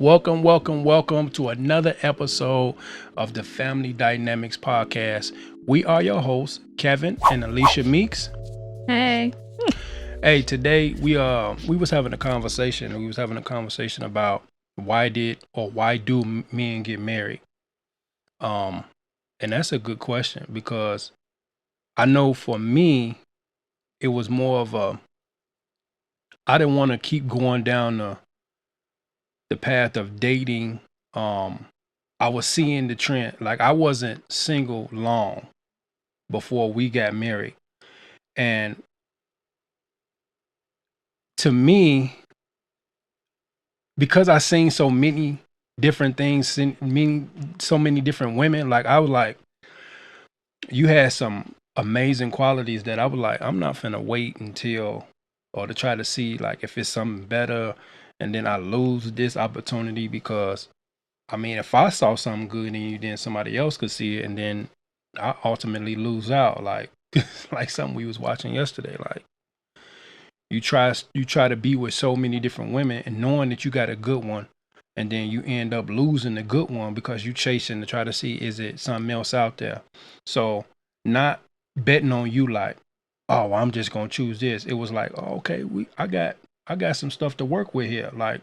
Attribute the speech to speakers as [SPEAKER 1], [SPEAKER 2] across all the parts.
[SPEAKER 1] Welcome to another episode of the Family Dynamics Podcast. We are your hosts, Kevin and Alicia Meeks.
[SPEAKER 2] Hey.
[SPEAKER 1] Hey, today we was having a conversation. We was having a conversation about why do men get married? Um, and that's a good question because I know for me it was more of a I didn't want to keep going down the path of dating. Um, I was seeing the trend. Like I wasn't single long before we got married. And to me, because I seen so many different things, so many different women, like I was like, you had some amazing qualities that I was like, I'm not finna wait until or to try to see like if it's something better and then I lose this opportunity because I mean, if I saw something good in you, then somebody else could see it, and then I ultimately lose out. Like, like something we was watching yesterday. Like, you try to be with so many different women, and knowing that you got a good one, and then you end up losing the good one because you chasing to try to see is it something else out there. So, not betting on you like, oh, I'm just gonna choose this. It was like, oh, okay, I got some stuff to work with here. Like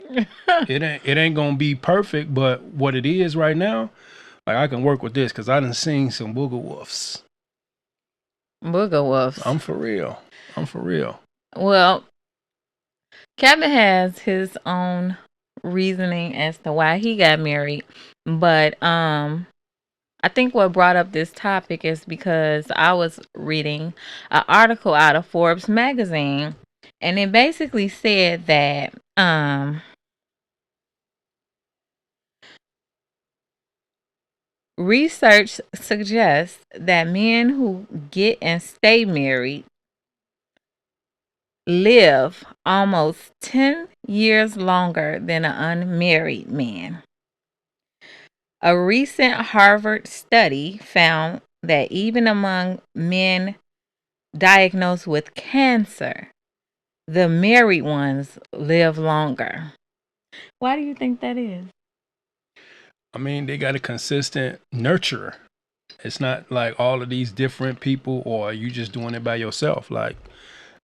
[SPEAKER 1] it ain't gonna be perfect, but what it is right now, like I can work with this because I done seen some booger wolves.
[SPEAKER 2] Booger wolves.
[SPEAKER 1] I'm for real. I'm for real.
[SPEAKER 2] Well, Kevin has his own reasoning as to why he got married, but I think what brought up this topic is because I was reading an article out of Forbes magazine, and it basically said that research suggests that men who get and stay married live almost 10 years longer than an unmarried man. A recent Harvard study found that even among men diagnosed with cancer, the married ones live longer. Why do you think that is?
[SPEAKER 1] I mean, they got a consistent nurturer. It's not like all of these different people or you just doing it by yourself. Like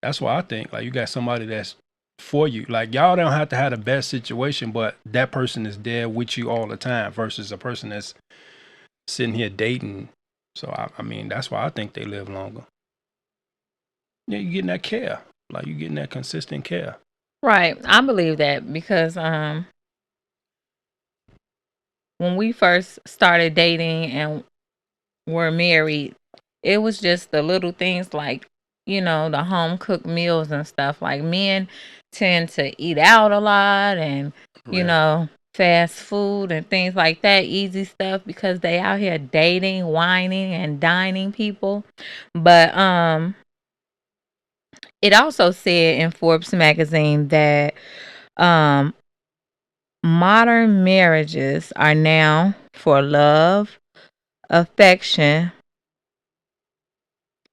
[SPEAKER 1] that's why I think like you got somebody that's for you. Like y'all don't have to have the best situation, but that person is there with you all the time versus a person that's sitting here dating. So I mean, that's why I think they live longer. Yeah, you getting that care. Like you getting that consistent care.
[SPEAKER 2] Right. I believe that because when we first started dating and were married, it was just the little things like, the home cooked meals and stuff. Like men tend to eat out a lot and,
[SPEAKER 1] Yeah.
[SPEAKER 2] fast food and things like that, easy stuff because they out here dating, whining and dining people. But it also said in Forbes magazine that um modern marriages are now for love, affection,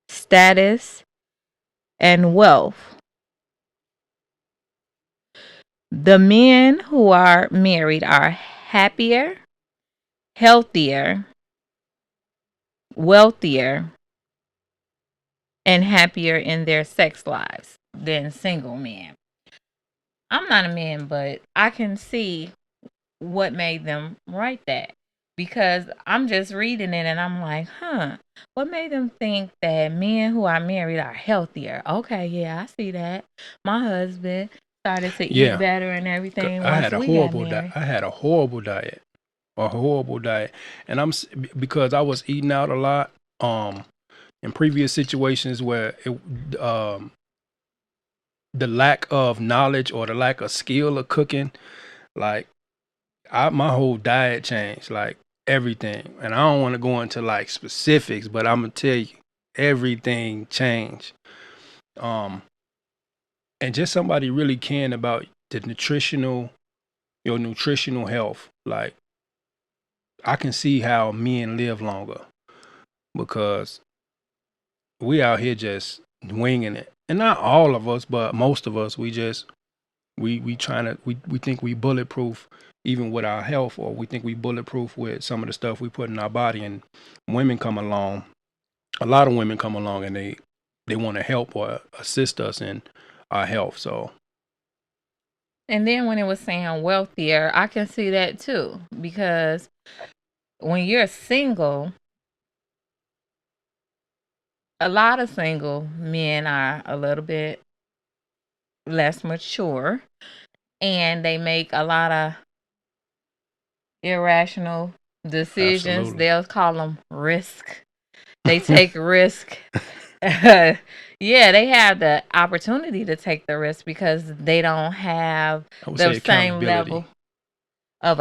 [SPEAKER 2] status, and wealth. The men who are married are happier, healthier, wealthier, and happier in their sex lives than single men. I'm not a man, but I can see what made them write that because I'm just reading it and I'm like, what made them think that men who are married are healthier? Okay, yeah, I see that. My husband started to eat
[SPEAKER 1] Yeah.
[SPEAKER 2] better and everything once we got married.
[SPEAKER 1] I had a horrible diet. A horrible diet. And because I was eating out a lot in previous situations where the lack of knowledge or the lack of skill of cooking, like my whole diet changed, like everything. And I don't want to go into like specifics, but I'm gonna tell you, everything changed. Um, and just somebody really caring about your nutritional health. Like I can see how men live longer because we out here just winging it. And not all of us, but most of us, we just We think we bulletproof even with our health, or we think we bulletproof with some of the stuff we put in our body. And women come along, a lot of women come along, and they want to help or assist us in our health. So
[SPEAKER 2] And then when it was saying wealthier, I can see that too. Because when you're single, a lot of single men are a little bit less mature and they make a lot of irrational decisions.
[SPEAKER 1] absolutely.
[SPEAKER 2] They'll call them risk. They take risk. Yeah, they have the opportunity to take the risk because they don't have
[SPEAKER 1] I would
[SPEAKER 2] the
[SPEAKER 1] say
[SPEAKER 2] same
[SPEAKER 1] accountability.
[SPEAKER 2] level of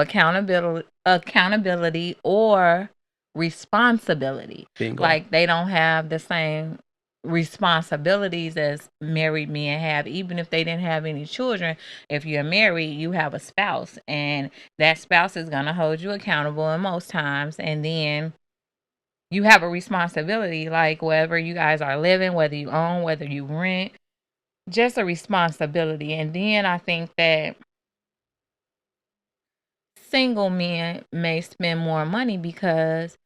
[SPEAKER 2] accountability or responsibility.
[SPEAKER 1] Bingo.
[SPEAKER 2] Like they don't have the same responsibilities as married men have. Even if they didn't have any children, if you're married, you have a spouse, and that spouse is going to hold you accountable in most times. And then you have a responsibility, like wherever you guys are living, whether you own, whether you rent, just a responsibility. And then I think that single men may spend more money because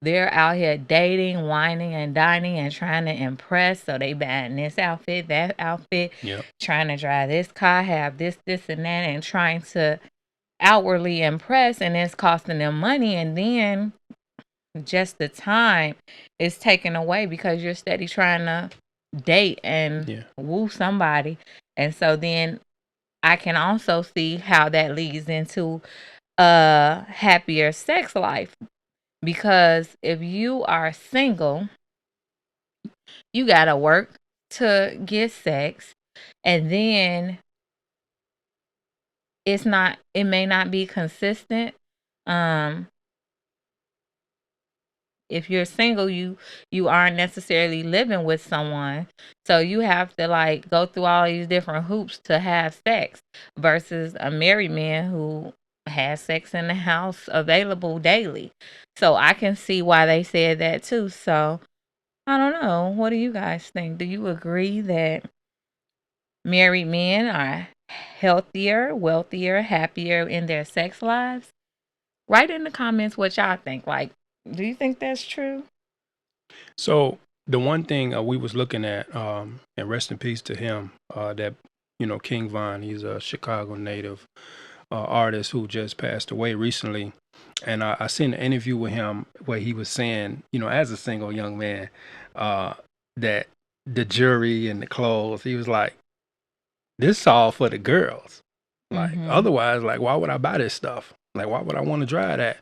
[SPEAKER 2] they're out here dating, whining, and dining and trying to impress. So they buying this outfit, that outfit,
[SPEAKER 1] Yeah.
[SPEAKER 2] trying to drive this car, have this, and that, and trying to outwardly impress, and it's costing them money. And then just the time is taken away because you're steady trying to date and
[SPEAKER 1] Yeah.
[SPEAKER 2] woo somebody. And so then I can also see how that leads into a happier sex life, because if you are single, you got to work to get sex, and then it may not be consistent. um if you're single, you aren't necessarily living with someone, so you have to like go through all these different hoops to have sex, versus a married man who has sex in the house available daily. So I can see why they said that too. So I don't know, what do you guys think? Do you agree that married men are healthier, wealthier, happier in their sex lives? Write in the comments what y'all think. Like, do you think that's true?
[SPEAKER 1] So the one thing we was looking at, and rest in peace to him, that King Von, he's a Chicago native artist who just passed away recently, and I seen an interview with him where he was saying, as a single young man, uh, that the jewelry and the clothes, he was like, this is all for the girls. Like
[SPEAKER 2] Mm-hmm.
[SPEAKER 1] otherwise, like why would I buy this stuff? Like why would I want to drive that?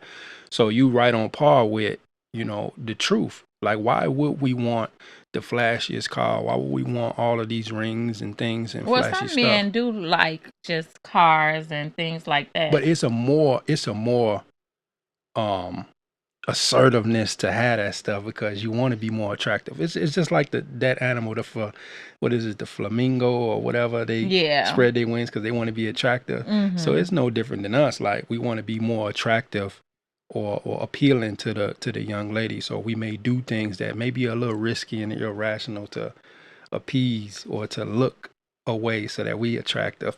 [SPEAKER 1] So you right on par with, the truth. Like why would we want the flashiest car? Why would we want all of these rings and things and
[SPEAKER 2] Well,
[SPEAKER 1] flashy
[SPEAKER 2] some
[SPEAKER 1] stuff?
[SPEAKER 2] men do like just cars and things like that.
[SPEAKER 1] But it's a more um assertiveness to have that stuff because you want to be more attractive. It's just like that animal, what is it, the flamingo or whatever. They
[SPEAKER 2] Yeah.
[SPEAKER 1] spread their wings because they want to be attractive. So
[SPEAKER 2] Mm-hmm.
[SPEAKER 1] it's no different than us. Like we want to be more attractive or appealing to the young lady. So we may do things that may be a little risky and irrational to appease or to look away so that we attractive.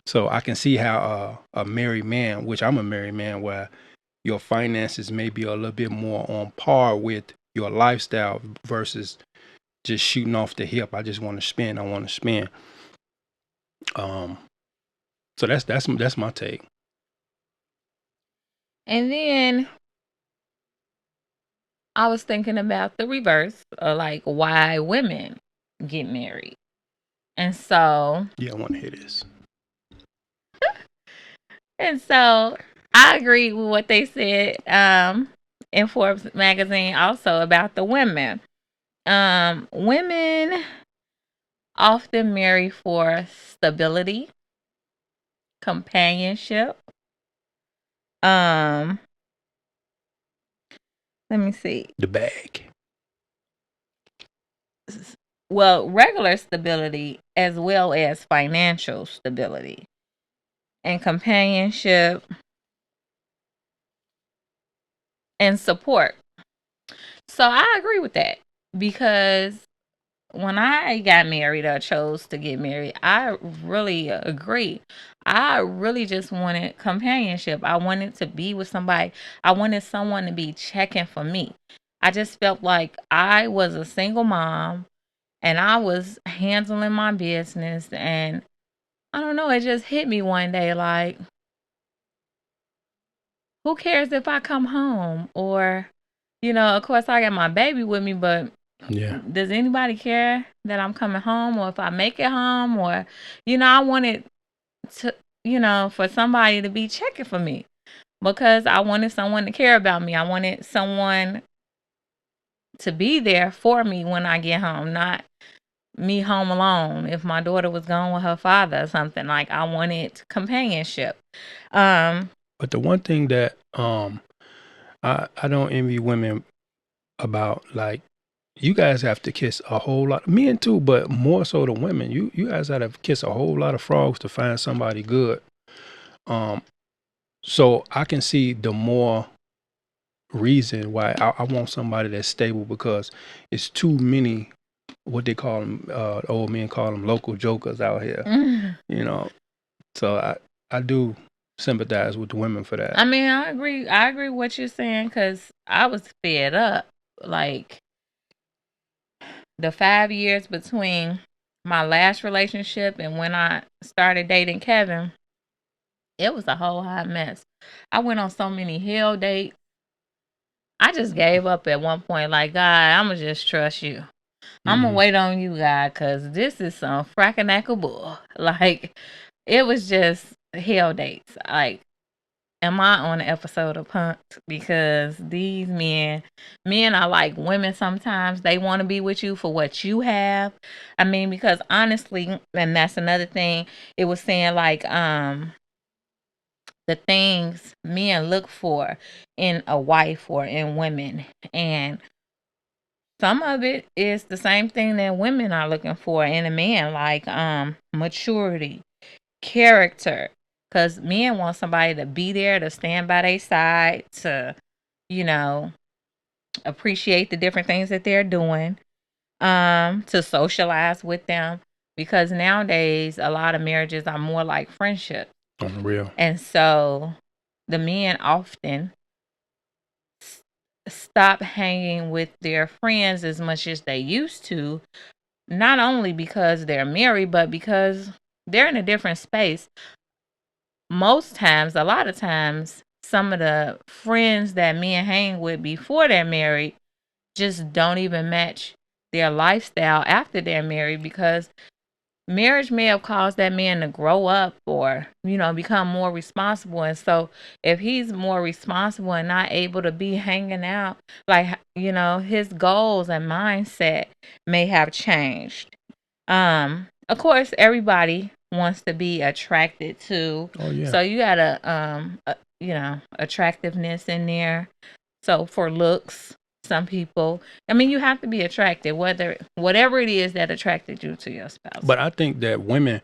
[SPEAKER 1] So I can see how a married man, which I'm a married man, where your finances may be a little bit more on par with your lifestyle versus just shooting off the hip. I just want to spend. I want to spend. Um, so that's my take.
[SPEAKER 2] And then I was thinking about the reverse, like why women get married. And so,
[SPEAKER 1] Yeah, I want to hear this.
[SPEAKER 2] I agree with what they said in Forbes magazine also about the women. Women often marry for stability, companionship. Um, Let me see.
[SPEAKER 1] The bag.
[SPEAKER 2] Well, regular stability as well as financial stability and companionship and support. So I agree with that because when I got married or chose to get married, I really agree. I really just wanted companionship. I wanted to be with somebody. I wanted someone to be checking for me. I just felt like I was a single mom and I was handling my business. And I don't know, it just hit me one day like, who cares if I come home? Or, of course, I got my baby with me, but
[SPEAKER 1] Yeah.
[SPEAKER 2] does anybody care that I'm coming home or if I make it home? Or, I wanted to, for somebody to be checking for me because I wanted someone to care about me. I wanted someone to be there for me when I get home, not me home alone. If my daughter was gone with her father or something, like I wanted companionship. Um,
[SPEAKER 1] But the one thing that I don't envy women about, like, you guys have to kiss a whole lot, men too, but more so the women. You guys have to kiss a whole lot of frogs to find somebody good. Um, so I can see the more reason why I want somebody that's stable, because it's too many, what they call them, old men call them local jokers out here. You know, so I do sympathize with the women for that.
[SPEAKER 2] I mean, I agree. I agree with what you're saying because I was fed up. Like the 5 years between my last relationship and when I started dating Kevin, it was a whole hot mess. I went on so many hell dates. I just gave up at one point. Like, God, I'ma just trust you. I'ma wait on you, God, cause this is some fracking bull. Like, it was just hell dates. Like, am I on an episode of Punked? Because these men are like women sometimes. They want to be with you for what you have. I mean, because honestly, and that's another thing, it was saying like the things men look for in a wife or in women. And some of it is the same thing that women are looking for in a man, like maturity, character, because men want somebody to be there, to stand by their side, to you know appreciate the different things that they're doing, to socialize with them, because nowadays a lot of marriages are more like friendship.
[SPEAKER 1] On the real.
[SPEAKER 2] And so the men often stop hanging with their friends as much as they used to, not only because they're married but because they're in a different space. Most times, a lot of times, some of the friends that men hang with before they're married just don't even match their lifestyle after they're married, because marriage may have caused that man to grow up or become more responsible. And so if he's more responsible and not able to be hanging out, like his goals and mindset may have changed. Of course, everybody wants to be attracted to.
[SPEAKER 1] Oh yeah.
[SPEAKER 2] So you got attractiveness in there. So for looks, some people, I mean, you have to be attracted, whatever it is that attracted you to your spouse.
[SPEAKER 1] But I think that women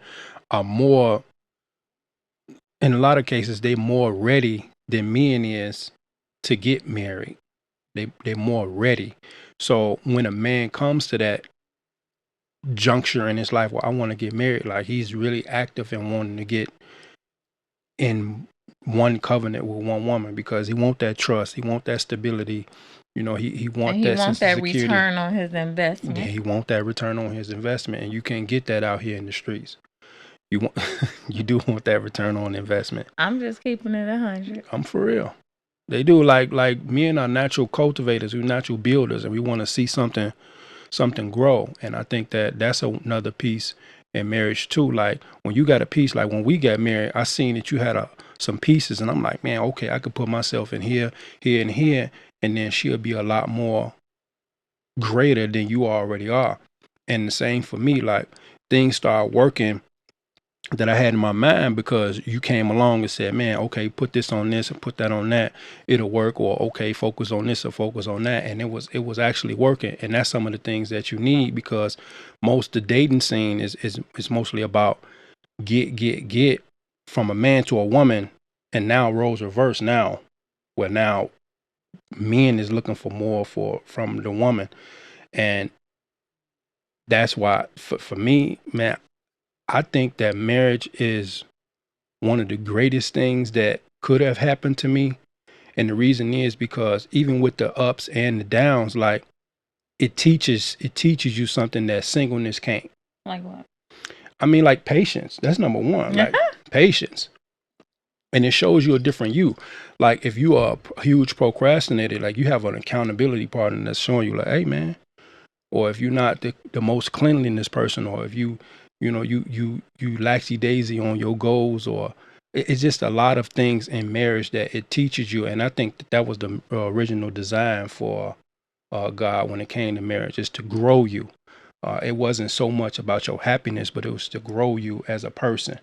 [SPEAKER 1] are more, in a lot of cases, they more ready than men is to get married. They're more ready. So when a man comes to that juncture in his life where I want to get married, like he's really active and wanting to get in one covenant with one woman, because he want that trust, he want that stability, he want
[SPEAKER 2] he
[SPEAKER 1] that
[SPEAKER 2] wants
[SPEAKER 1] sense of
[SPEAKER 2] that
[SPEAKER 1] security.
[SPEAKER 2] return on his investment.
[SPEAKER 1] Yeah, he want that return on his investment, and you can't get that out here in the streets. You want, you do want that return on investment.
[SPEAKER 2] I'm just keeping it 100.
[SPEAKER 1] I'm for real. They do. Like men are natural cultivators, we're natural builders, and we want to see something grow. And I think that that's another piece in marriage too. Like when you got a piece, like when we got married, I seen that you had some pieces, and I'm like, man, okay, I could put myself in here, here, and here, and then she'll be a lot more greater than you already are. And the same for me. Like things start working that I had in my mind because you came along and said, man, okay, put this on this and put that on that, it'll work. Or okay, focus on this or focus on that. And it was actually working. And that's some of the things that you need, because most the dating scene is mostly about get from a man to a woman. And now roles reverse now, where now men is looking for more from the woman. And that's why for me, man, I think that marriage is one of the greatest things that could have happened to me. And the reason is because even with the ups and the downs, like it teaches you something that singleness can't.
[SPEAKER 2] Like what?
[SPEAKER 1] I mean, like patience. That's number one. Like patience. And it shows you a different you. Like if you are a huge procrastinator, like you have an accountability partner that's showing you like, hey man, or if you're not the most cleanliness person, or if you laxy daisy on your goals, or it's just a lot of things in marriage that it teaches you. And I think that was the original design for God when it came to marriage, is to grow you. It wasn't so much about your happiness, but it was to grow you as a person.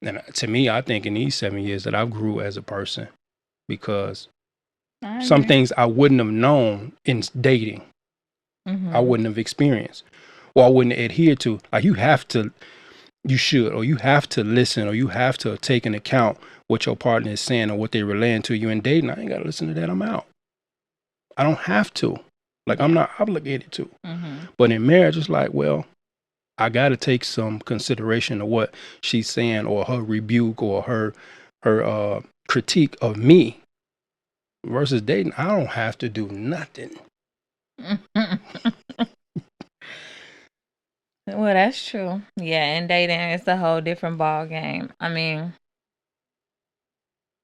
[SPEAKER 1] And to me, I think in these 7 years that I grew as a person, because
[SPEAKER 2] I
[SPEAKER 1] some
[SPEAKER 2] agree.
[SPEAKER 1] things I wouldn't have known in dating, I
[SPEAKER 2] Mm-hmm.
[SPEAKER 1] wouldn't have experienced, or I wouldn't adhere to. Like you should, or you have to listen, or you have to take into account what your partner is saying or what they're relaying to you in dating. I ain't got to listen to that. I'm out. I don't have to. Like I'm
[SPEAKER 2] Yeah.
[SPEAKER 1] not obligated to.
[SPEAKER 2] Mm-hmm.
[SPEAKER 1] But in marriage, it's like, well, I got to take some consideration of what she's saying, or her rebuke, or her critique of me. Versus dating, I don't have to do nothing.
[SPEAKER 2] Well, that's true. Yeah, and dating is a whole different ball game. I mean,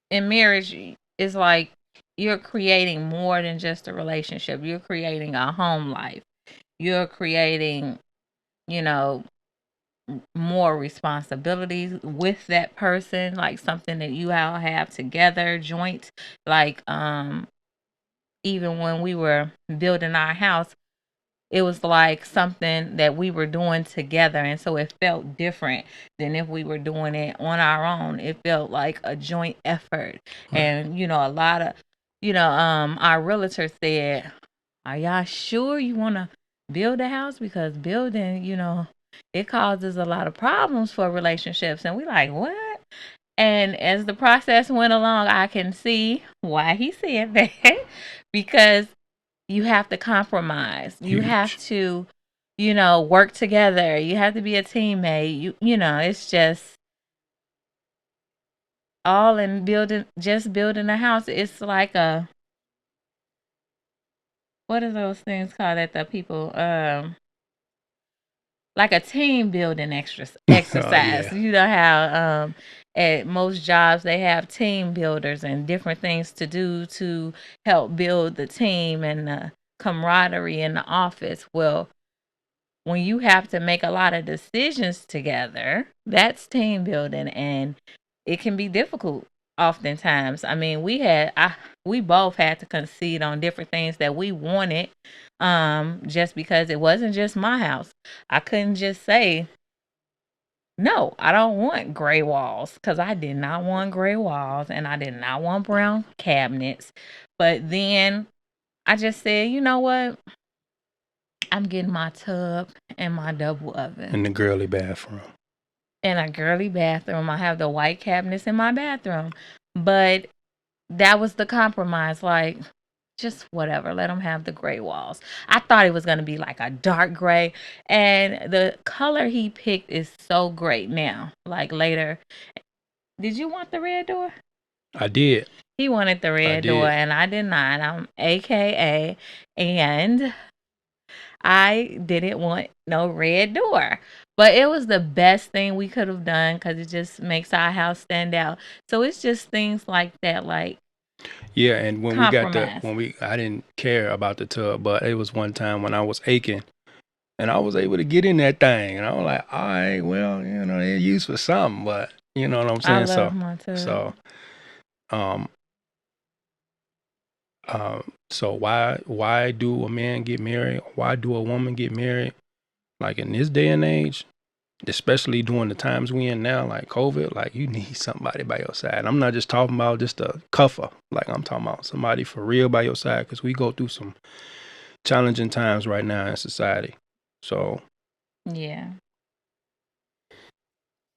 [SPEAKER 2] in marriage, it's like you're creating more than just a relationship. You're creating a home life. You're creating, you know, more responsibilities with that person, like something that you all have together, joint. Like, even when we were building our house, it was like something that we were doing together, and so it felt different than if we were doing it on our own. It felt like a joint effort.
[SPEAKER 1] Right.
[SPEAKER 2] And a lot of our realtor said, are y'all sure you want to build a house? Because building, it causes a lot of problems for relationships. And we like, what? And as the process went along, I can see why he said that. Because you have to compromise. You have
[SPEAKER 1] Huge.
[SPEAKER 2] to, work together. You have to be a teammate. It's just all in building a house. It's like what are those things called that the people like a team building
[SPEAKER 1] Oh
[SPEAKER 2] exercise.
[SPEAKER 1] yeah.
[SPEAKER 2] You know how at most jobs they have team builders and different things to do to help build the team and the camaraderie in the office. Well, when you have to make a lot of decisions together, that's team building, and it can be difficult oftentimes. I mean, we both had to concede on different things that we wanted, just because it wasn't just my house. I couldn't just say, no, I don't want gray walls, because I did not want gray walls and I did not want brown cabinets. But then I just said, you know what? I'm getting my tub and my double oven
[SPEAKER 1] In the girly bathroom.
[SPEAKER 2] and a girly bathroom. I have the white cabinets in my bathroom. But that was the compromise. Like, just whatever. Let them have the gray walls. I thought it was going to be like a dark gray. And the color he picked is so great now. Like later. Did you want the red door?
[SPEAKER 1] I did.
[SPEAKER 2] He wanted the
[SPEAKER 1] I
[SPEAKER 2] red door
[SPEAKER 1] did.
[SPEAKER 2] and I did not. I'm AKA. And I didn't want no red door. But it was the best thing we could have done because it just makes our house stand out. So it's just things like that, like
[SPEAKER 1] Yeah, and
[SPEAKER 2] compromise.
[SPEAKER 1] I didn't care about the tub, but it was one time when I was aching and I was able to get in that thing, and I was like, all right, well, it's used for something, but you know what I'm
[SPEAKER 2] I
[SPEAKER 1] saying.
[SPEAKER 2] love
[SPEAKER 1] So,
[SPEAKER 2] my tub.
[SPEAKER 1] so, um, so why do a man get married? Why do a woman get married? Like in this day and age, especially during the times we in now, like COVID, like you need somebody by your side. I'm not just talking about just a cuffer. Like I'm talking about somebody for real by your side, because we go through some challenging times right now in society. So,
[SPEAKER 2] Yeah.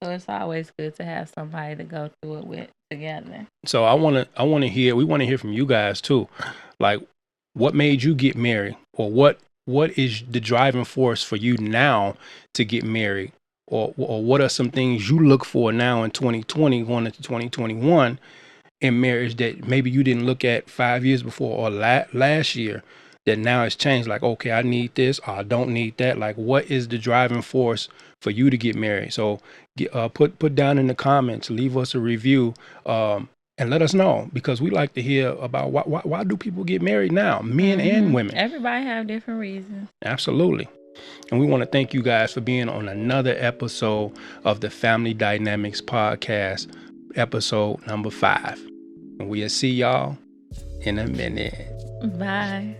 [SPEAKER 2] So it's always good to have somebody to go through it with together.
[SPEAKER 1] so we want to hear from you guys too. Like, what made you get married, or what what is the driving force for you now to get married, or what are some things you look for now in 2020 going into 2021 in marriage that maybe you didn't look at 5 years before or last year, that now it's changed? Like, okay, I need this, or I don't need that. Like, what is the driving force for you to get married? So put down in the comments, leave us a review, and let us know, because we like to hear about why do people get married now, men and women.
[SPEAKER 2] Everybody have different reasons.
[SPEAKER 1] Absolutely. And we want to thank you guys for being on another episode of the Family Dynamics Podcast, episode number 5. And we'll see y'all in a minute.
[SPEAKER 2] Bye.